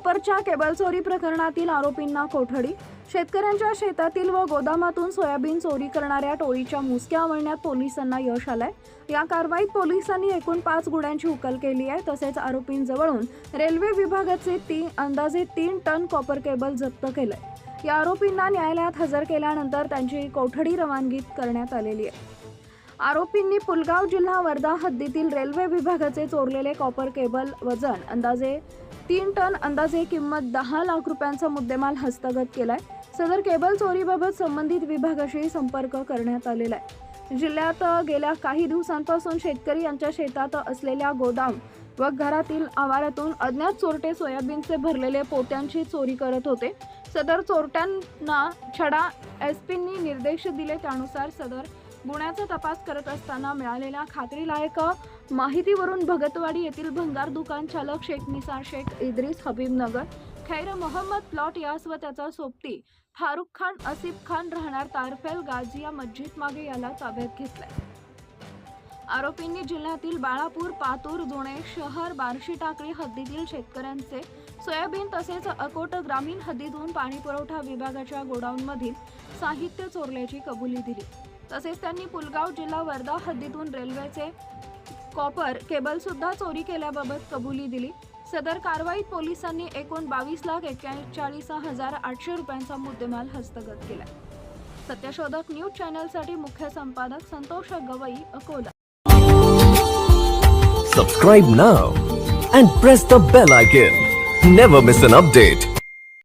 कॉपरच्या cable चोरी प्रकरणातील आरोपींना कोठडी. शेतकऱ्यांच्या शेतातील व गोदामातून सोयाबीन चोरी करणाऱ्या टोळीच्या मुसक्या आवळण्यात पोलिसांना यश आलंय. या कारवाईत पोलिसांनी एकूण 5 गुन्ह्यांची उकल केली आहे. तसेच आरोपींजवळून रेल्वे विभागाचे अंदाजे 3 टन कॉपर केबल जप्त केलंय. या आरोपींना न्यायालयात हजर केल्यानंतर त्यांची कोठडी रवानगी करण्यात आलेली आहे. आरोपींनी पुलगाव जिल्हा वर्धा हद्दीतील रेल्वे विभागाचे चोरलेले कॉपर केबल वजन अंदाजे 3 टन अंदाजे किंमत 10 लाख रुपयांचा मुद्देमाल हस्तगत केलाय. सदर केबल चोरीबाबत संबंधित विभागाशी संपर्क करण्यात आलेला आहे. जिल्ह्यात गेल्या काही दिवसांपासून शेतकरी यांच्या शेतात असलेल्या गोदाम व घरातील आवारातून अज्ञात चोरटे सोयाबीनचे भरलेले पोत्यांची चोरी करत होते. सदर चोरट्यांना छडा एसपींनी निर्देश दिले. त्यानुसार सदर गुन्ह्याचा तपास करत असताना मिळालेल्या खात्रीलायक माहितीवरून भगतवाडी येथील भंगार दुकान चालक शेख निसार शेख इद्रिस हबीबनगर खैर मोहम्मद प्लॉट यास व त्याचा सोबती फारुख खान आसिफ खान राहणार तारफेल गाजिया मस्जिद मागे याला ताब्यात घेतलाय. आरोपींनी जिल्ह्यातील बाळापूर, पातूर, जुने शहर, बार्शी टाकळी हद्दीतील शेतकऱ्यांचे सोयाबीन तसेच अकोट ग्रामीण हद्दीतून पाणी पुरवठा विभागाच्या गोडाऊनमधील साहित्य चोरल्याची कबुली दिली. तसेच त्यांनी पुलगाव जिल्हा वर्धा हद्दीतून रेल्वेचे कॉपर केबल सुद्धा चोरी केल्याबाबत कबुली दिली. सदर कारवाईत पोलिसांनी एकूण 22,41,800 रुपयांचा मुद्देमाल हस्तगत केला. सत्यशोधक न्यूज चॅनलसाठी मुख्य संपादक Santosh Gavai, Akola. Subscribe now and press the bell icon. Never miss an update.